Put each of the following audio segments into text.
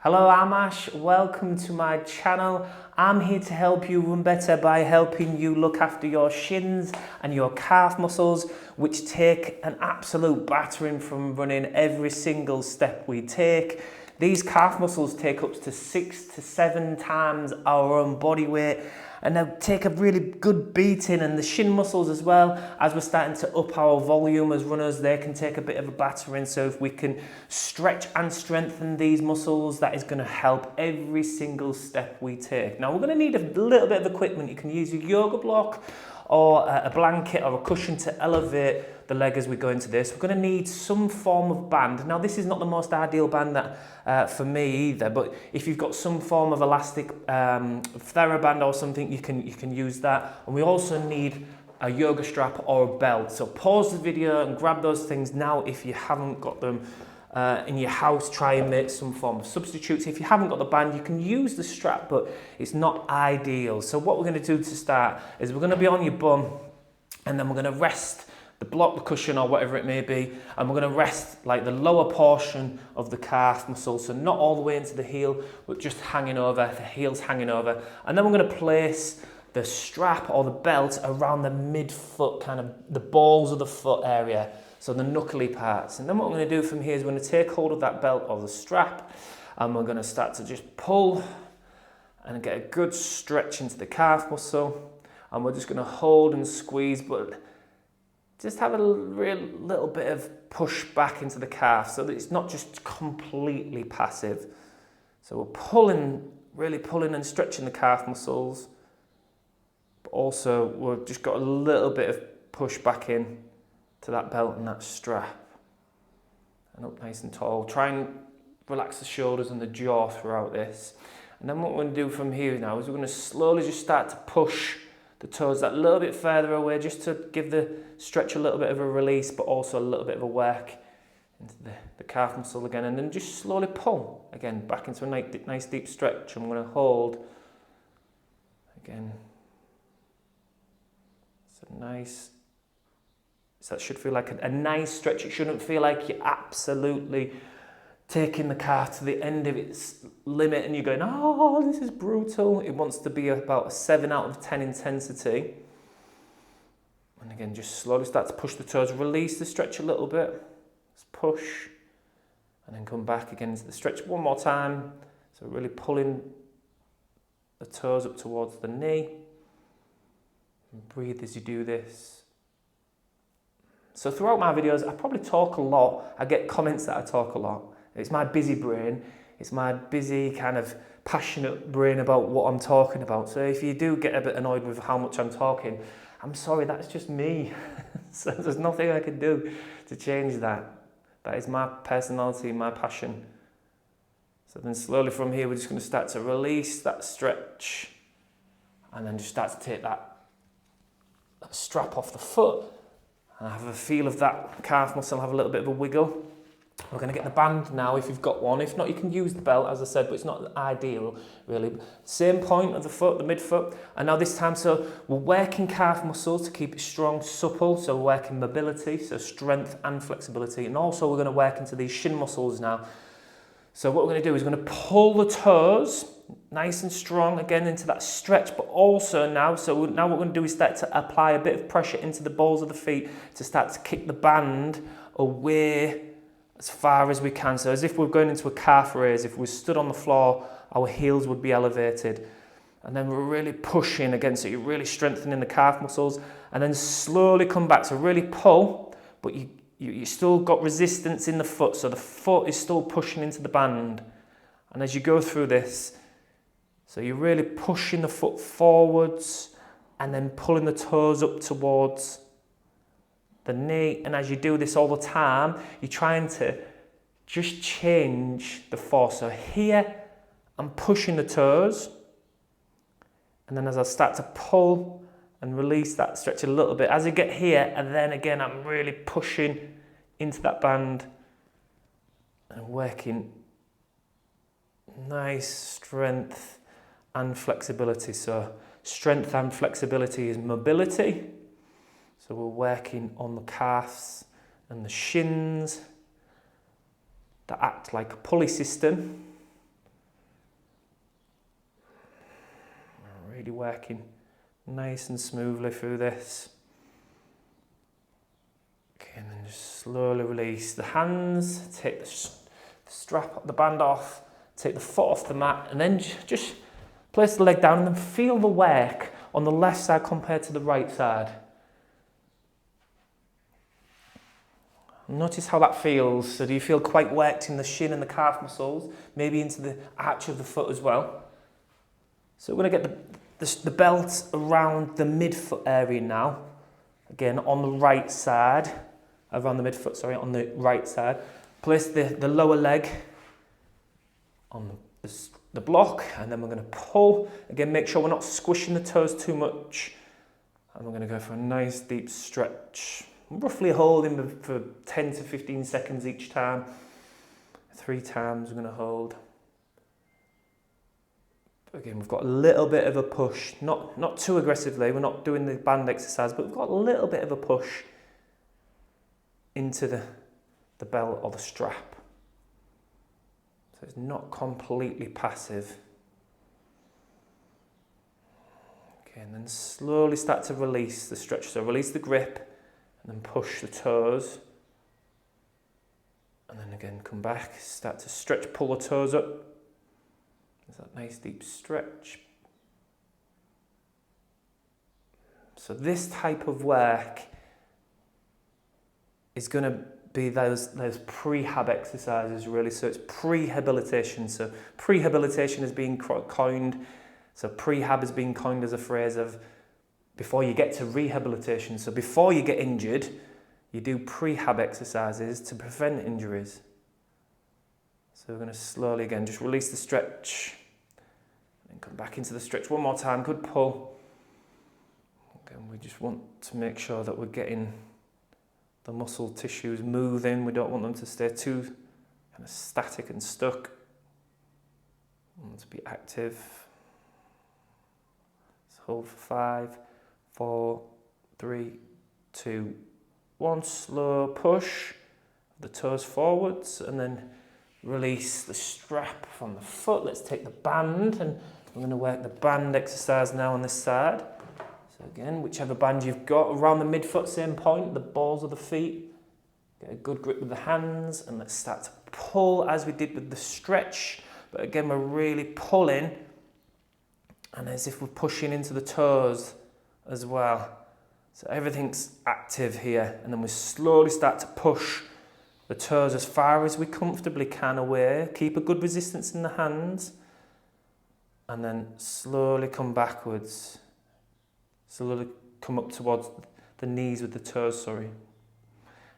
Hello, I'm Ash. Welcome to my channel. I'm here to help you run better by helping you look after your shins and your calf muscles, which take an absolute battering from running every single step we take. These calf muscles take up to 6 to 7 times our own body weight, and they take a really good beating, and the shin muscles as well, as we're starting to up our volume as runners, they can take a bit of a battering. So if we can stretch and strengthen these muscles, that is going to help every single step we take. Now we're going to need a little bit of equipment. You can use your yoga block or a blanket or a cushion to elevate the leg as we go into this. We're going to need some form of band. Now this is not the most ideal band for me either, but if you've got some form of elastic TheraBand or something, you can use that. And we also need a yoga strap or a belt. So pause the video and grab those things now if you haven't got them in your house. Try and make some form of substitutes. If you haven't got the band, you can use the strap, but it's not ideal. So what we're going to do to start is we're going to be on your bum, and then we're going to rest the block, the cushion, or whatever it may be, and we're going to rest like the lower portion of the calf muscle, so not all the way into the heel, but just hanging over, the heel's hanging over. And then we're going to place the strap or the belt around the mid-foot, kind of the balls of the foot area, so the knuckly parts. And then what we're going to do from here is we're going to take hold of that belt or the strap, and we're going to start to just pull and get a good stretch into the calf muscle. And we're just going to hold and squeeze, but just have a real little bit of push back into the calf so that it's not just completely passive. So we're pulling, really pulling and stretching the calf muscles, but also we've just got a little bit of push back in to that belt and that strap. And up nice and tall. Try and relax the shoulders and the jaw throughout this. And then what we're going to do from here now is we're going to slowly just start to push the toes that little bit further away, just to give the stretch a little bit of a release, but also a little bit of a work into the calf muscle again. And then just slowly pull again back into a nice deep stretch. I'm going to hold again. It's a nice, so that should feel like a nice stretch. It shouldn't feel like you're absolutely taking the calf to the end of its limit and you're going, oh, this is brutal. It wants to be about a 7 out of 10 intensity. And again, just slowly start to push the toes, release the stretch a little bit. Just push, and then come back again into the stretch one more time. So really pulling the toes up towards the knee. And breathe as you do this. So throughout my videos, I probably talk a lot. I get comments that I talk a lot. It's my busy brain. It's my busy kind of passionate brain about what I'm talking about. So if you do get a bit annoyed with how much I'm talking, I'm sorry, that's just me. So there's nothing I can do to change that. That is my personality, my passion. So then slowly from here, we're just going to start to release that stretch, and then just start to take that strap off the foot and have a feel of that calf muscle, have a little bit of a wiggle. We're going to get the band now if you've got one. If not, you can use the belt, as I said, but it's not ideal, really. Same point of the foot, the midfoot. And now this time, so we're working calf muscles to keep it strong, supple. So we're working mobility, so strength and flexibility. And also we're going to work into these shin muscles now. So what we're going to do is we're going to pull the toes nice and strong again into that stretch, but also now, so now what we're going to do is start to apply a bit of pressure into the balls of the feet to start to kick the band away as far as we can. So as if we're going into a calf raise, if we stood on the floor, our heels would be elevated. And then we're really pushing again, so you're really strengthening the calf muscles, and then slowly come back. So really pull, but you still got resistance in the foot, so the foot is still pushing into the band. And as you go through this, so you're really pushing the foot forwards and then pulling the toes up towards the knee. And as you do this all the time, you're trying to just change the force. So here, I'm pushing the toes, and then as I start to pull and release that stretch a little bit, as I get here, and then again, I'm really pushing into that band and working nice strength and flexibility. So strength and flexibility is mobility. So we're working on the calves and the shins that act like a pulley system. Really working nice and smoothly through this. Okay, and then just slowly release the hands, take the strap, the band off, take the foot off the mat, and then just place the leg down and then feel the work on the left side compared to the right side. Notice how that feels. So do you feel quite worked in the shin and the calf muscles, maybe into the arch of the foot as well? So we're going to get the belt around the midfoot area now. Again, on the right side, around the midfoot, sorry, on the right side. Place the lower leg on the block, and then we're going to pull. Again, make sure we're not squishing the toes too much. And we're going to go for a nice deep stretch. Roughly holding for 10 to 15 seconds each time. 3 times we're going to hold. Again, we've got a little bit of a push, not too aggressively, we're not doing the band exercise, but we've got a little bit of a push into the belt or the strap. So it's not completely passive. Okay, and then slowly start to release the stretch. So release the grip and then push the toes. And then again, come back, start to stretch, pull the toes up. There's that nice deep stretch. So this type of work is going to be those prehab exercises really. So it's prehabilitation. So prehabilitation is being coined. So prehab is being coined as a phrase of before you get to rehabilitation. So before you get injured, you do prehab exercises to prevent injuries. So we're going to slowly again just release the stretch and come back into the stretch one more time. Good pull. Again, we just want to make sure that we're getting the muscle tissues moving. We don't want them to stay too kind of static and stuck. We want to be active. So hold for 5, 4, 3, 2, 1. Slow push the toes forwards and then release the strap from the foot. Let's take the band and we're going to work the band exercise now on this side. So again, whichever band you've got, around the midfoot, same point, the balls of the feet. Get a good grip with the hands and let's start to pull as we did with the stretch. But again, we're really pulling and as if we're pushing into the toes as well. So everything's active here and then we slowly start to push the toes as far as we comfortably can away. Keep a good resistance in the hands. And then slowly come backwards. Slowly come up towards the knees with the toes, sorry.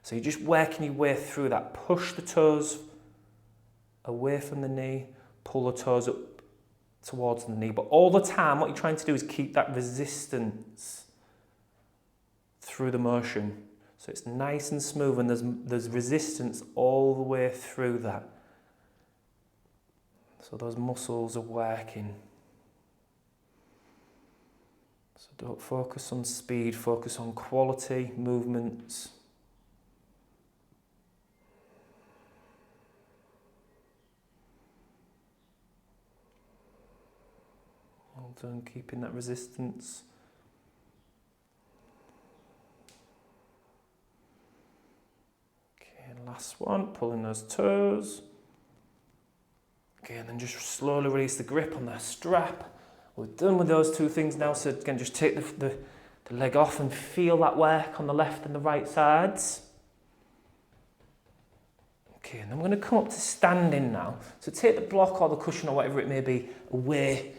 So you're just working your way through that. Push the toes away from the knee. Pull the toes up towards the knee. But all the time, what you're trying to do is keep that resistance through the motion. So it's nice and smooth and there's resistance all the way through that. So those muscles are working. So don't focus on speed, focus on quality, movements. Well done, keeping that resistance. Last one, pulling those toes. Okay, and then just slowly release the grip on that strap. We're done with those two things now, so again, just take the leg off and feel that work on the left and the right sides. Okay, and then we're going to come up to standing now. So take the block or the cushion or whatever it may be away.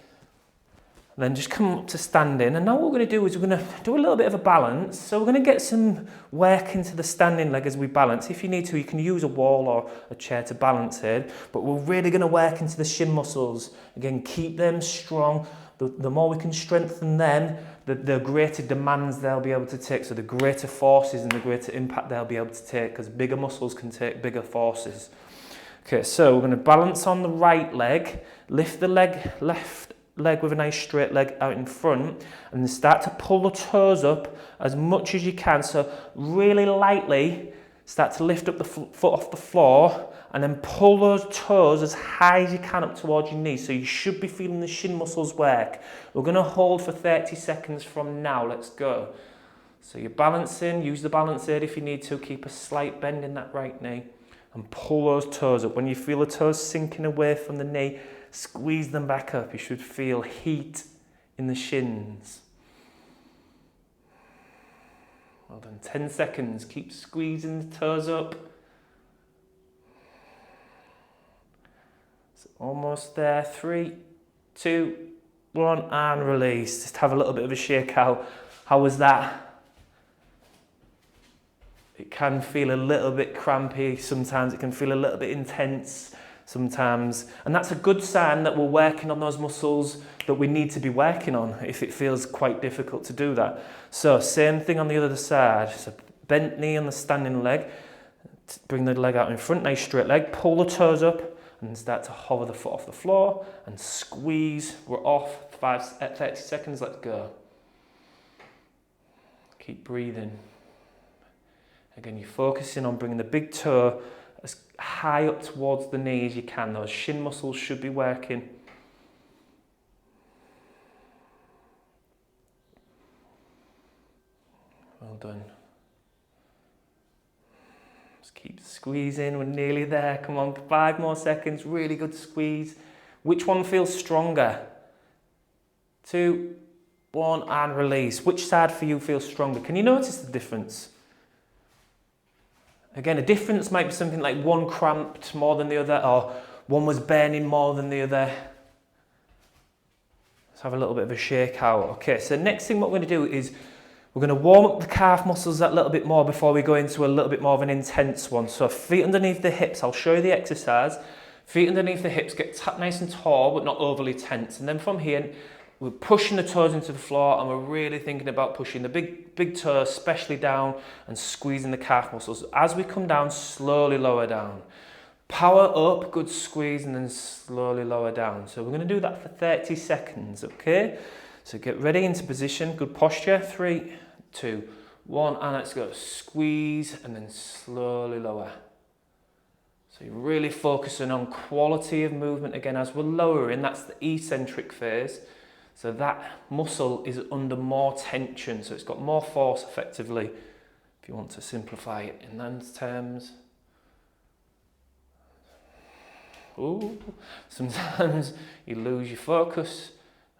And then just come up to standing. And now what we're going to do is we're going to do a little bit of a balance. So we're going to get some work into the standing leg as we balance. If you need to, you can use a wall or a chair to balance it. But we're really going to work into the shin muscles. Again, keep them strong. The more we can strengthen them, the greater demands they'll be able to take. So the greater forces and the greater impact they'll be able to take, because bigger muscles can take bigger forces. Okay, so we're going to balance on the right leg. Lift the left leg with a nice straight leg out in front and then start to pull the toes up as much as you can. So really lightly start to lift up the foot off the floor and then pull those toes as high as you can up towards your knees. So you should be feeling the shin muscles work. We're going to hold for 30 seconds from now. Let's go. So you're balancing, use the balance aid if you need to, keep a slight bend in that right knee and pull those toes up. When you feel the toes sinking away from the knee, squeeze them back up. You should feel heat in the shins. Well done, 10 seconds, keep squeezing the toes up. So almost there, 3, 2, 1, and release. Just have a little bit of a shake out. How was that? It can feel a little bit crampy, sometimes it can feel a little bit intense, sometimes. And that's a good sign that we're working on those muscles that we need to be working on if it feels quite difficult to do that. So same thing on the other side. So bent knee on the standing leg. Bring the leg out in front, nice straight leg. Pull the toes up and start to hover the foot off the floor and squeeze. We're off 30 seconds, let's go. Keep breathing. Again, you're focusing on bringing the big toe as high up towards the knee as you can. Those shin muscles should be working. Well done. Just keep squeezing, we're nearly there. Come on, 5 more seconds, really good squeeze. Which one feels stronger? 2, 1, and release. Which side for you feels stronger? Can you notice the difference? Again, a difference might be something like one cramped more than the other, or one was burning more than the other. Let's have a little bit of a shake out. Okay, so next thing what we're going to do is we're going to warm up the calf muscles that little bit more before we go into a little bit more of an intense one. So feet underneath the hips, I'll show you the exercise. Feet underneath the hips, get nice and tall but not overly tense. And then from here, we're pushing the toes into the floor and we're really thinking about pushing the big toe especially down and squeezing the calf muscles. As we come down, slowly lower down. Power up, good squeeze, and then slowly lower down. So we're going to do that for 30 seconds, okay? So get ready into position, good posture. 3, 2, 1, and let's go. Squeeze and then slowly lower. So you're really focusing on quality of movement again as we're lowering. That's the eccentric phase. So that muscle is under more tension, so it's got more force effectively, if you want to simplify it in those terms. Ooh, sometimes you lose your focus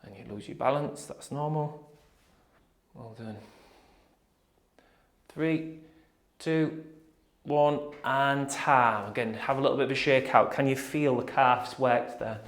and you lose your balance, that's normal. Well done. 3, 2, 1, and time. Again, have a little bit of a shake out. Can you feel the calves worked there?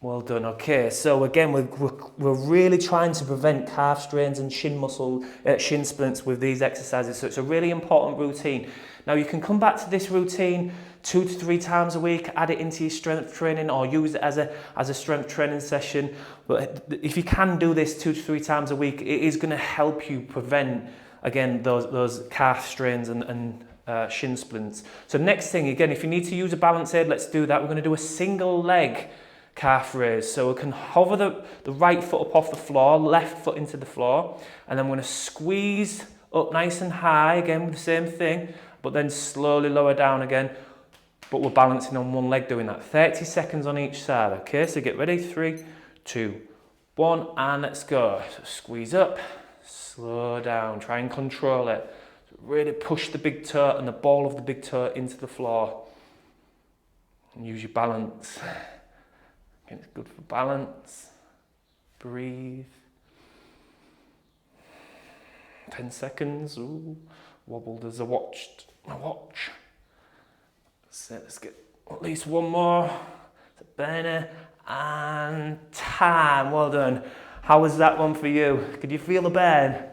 Well done. Okay, so again, we're really trying to prevent calf strains and shin splints with these exercises. So it's a really important routine. Now you can come back to this routine 2 to 3 times a week, add it into your strength training or use it as a strength training session. But if you can do this 2 to 3 times a week, it is going to help you prevent, again, those calf strains and shin splints. So next thing, again, if you need to use a balance aid, let's do that. We're going to do a single leg calf raise. So we can hover the right foot up off the floor, left foot into the floor, and then we're going to squeeze up nice and high, again with the same thing, but then slowly lower down again, but we're balancing on one leg doing that. 30 seconds on each side, okay? So get ready, 3, 2, 1, and let's go. So squeeze up, slow down, try and control it. So really push the big toe and the ball of the big toe into the floor. And use your balance. It's good for balance. Breathe. 10 seconds. Ooh, wobbled as a watch. So let's get at least one more. It's a burner. And time. Well done. How was that one for you? Could you feel the burn?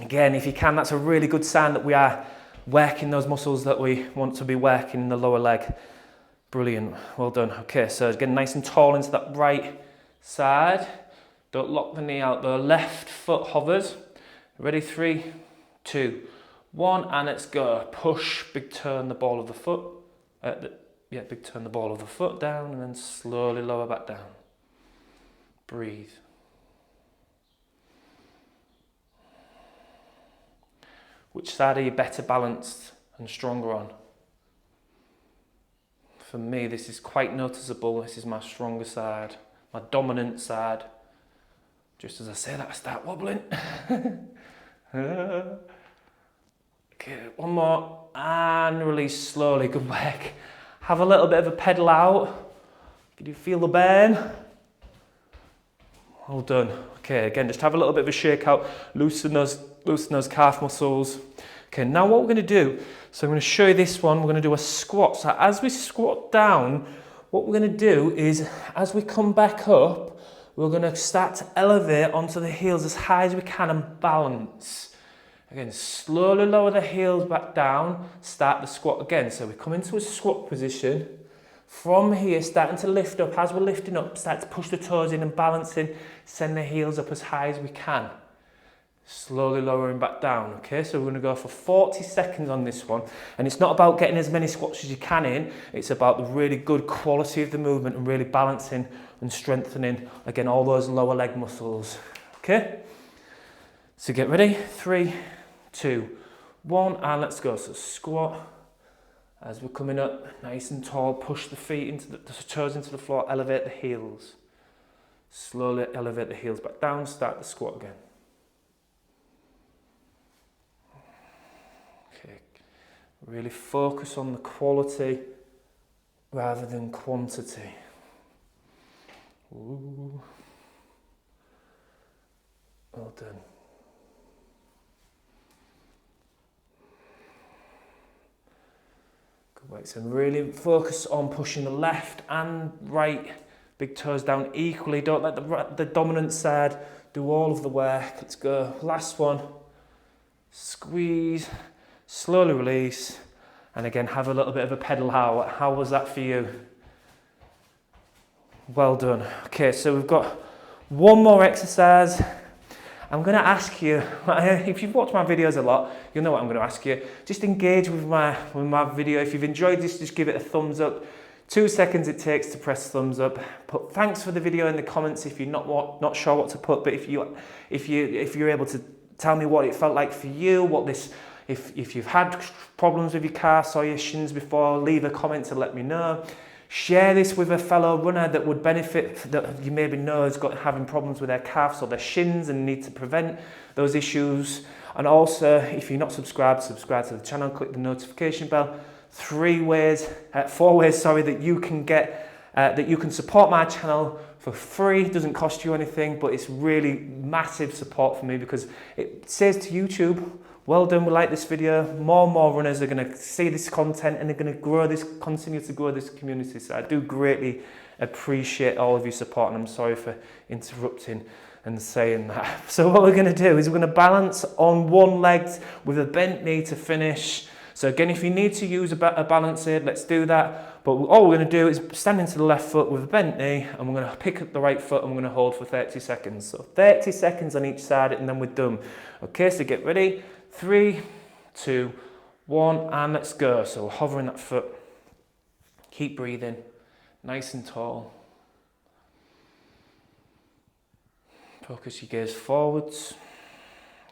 Again, if you can, that's a really good sign that we are working those muscles that we want to be working in the lower leg. Brilliant, well done. Okay, so again, nice and tall into that right side. Don't lock the knee out, the left foot hovers. Ready, 3, 2, 1, and let's go. Push, big turn the ball of the foot. Big turn the ball of the foot down and then slowly lower back down. Breathe. Which side are you better balanced and stronger on. For me, this is quite noticeable. This is my stronger side, my dominant side. Just as I say that, I start wobbling. Okay, one more, and release slowly. Good work. Have a little bit of a pedal out. Can you feel the burn? Well done. Okay, again, just have a little bit of a shake out. Loosen those calf muscles. Okay, now what we're going to do, so I'm going to show you this one. We're going to do a squat. So as we squat down, what we're going to do is, as we come back up, we're going to start to elevate onto the heels as high as we can and balance. Again, slowly lower the heels back down, start the squat again. So we come into a squat position. From here, starting to lift up. As we're lifting up, start to push the toes in and balancing, send the heels up as high as we can. Slowly lowering back down, okay? So we're going to go for 40 seconds on this one. And it's not about getting as many squats as you can in, it's about the really good quality of the movement and really balancing and strengthening, again, all those lower leg muscles, okay? So get ready, 3, 2, 1, and let's go. So squat, as we're coming up, nice and tall, push the feet into the toes into the floor, elevate the heels. Slowly elevate the heels back down, start the squat again. Really focus on the quality rather than quantity. Ooh. Well done. Good work. So really focus on pushing the left and right big toes down equally. Don't let the dominant side do all of the work. Let's go. Last one. Squeeze. Slowly release, and again have a little bit of a pedal out. How was that for you? Well done. Okay, so we've got one more exercise. I'm going to ask you, if you've watched my videos a lot, you'll know what I'm going to ask you. Just engage with my video. If you've enjoyed this, just give it a thumbs up. 2 seconds it takes to press thumbs up. Put thanks for the video in the comments if you're not sure what to put, but if you're able to tell me what it felt like for you, if you've had problems with your calves or your shins before, leave a comment to let me know. Share this with a fellow runner that would benefit, that you maybe know is having problems with their calves or their shins and need to prevent those issues. And also, if you're not subscribed, subscribe to the channel, click the notification bell. 4 ways, that you can get, that you can support my channel for free. It doesn't cost you anything, but it's really massive support for me because it says to YouTube, well done, we like this video. More and more runners are going to see this content and they're going to continue to grow this community. So I do greatly appreciate all of your support, and I'm sorry for interrupting and saying that. So what we're going to do is we're going to balance on one leg with a bent knee to finish. So again, if you need to use a balance aid, let's do that. But all we're going to do is stand into the left foot with a bent knee, and we're going to pick up the right foot and we're going to hold for 30 seconds. So 30 seconds on each side, and then we're done. Okay, so get ready. 3, 2, 1, and let's go. So we're hovering that foot. Keep breathing, nice and tall. Focus your gaze forwards.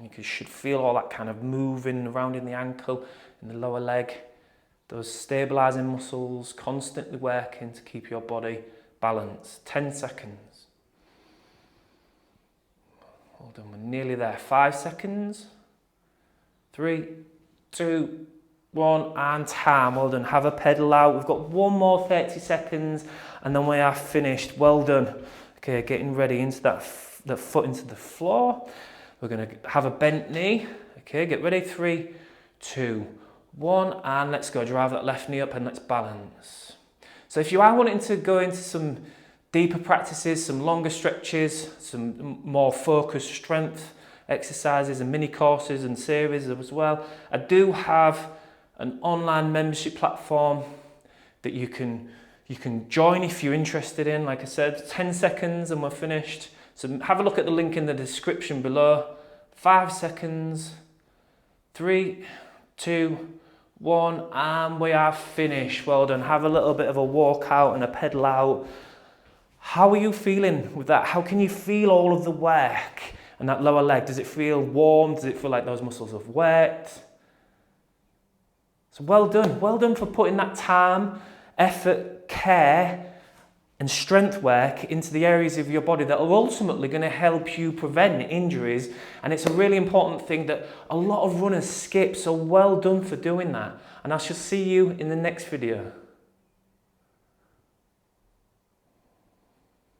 You should feel all that kind of moving around in the ankle, in the lower leg. Those stabilizing muscles constantly working to keep your body balanced. 10 seconds. Hold on, we're nearly there. 5 seconds. 3, 2, 1, and time. Well done. Have a pedal out. We've got one more 30 seconds, and then we are finished. Well done. Okay, getting ready into that foot into the floor. We're going to have a bent knee. Okay, get ready. 3, 2, 1, and let's go. Drive that left knee up and let's balance. So if you are wanting to go into some deeper practices, some longer stretches, some more focused strength exercises and mini courses and series as well, I do have an online membership platform that you can join if you're interested in. Like I said, 10 seconds and we're finished. So have a look at the link in the description below. 5 seconds. 3, 2, 1, and we are finished. Well done. Have a little bit of a walk out and a pedal out. How are you feeling with that? How can you feel all of the work and that lower leg? Does it feel warm? Does it feel like those muscles have worked? So well done for putting that time, effort, care and strength work into the areas of your body that are ultimately going to help you prevent injuries. And it's a really important thing that a lot of runners skip, so well done for doing that. And I shall see you in the next video.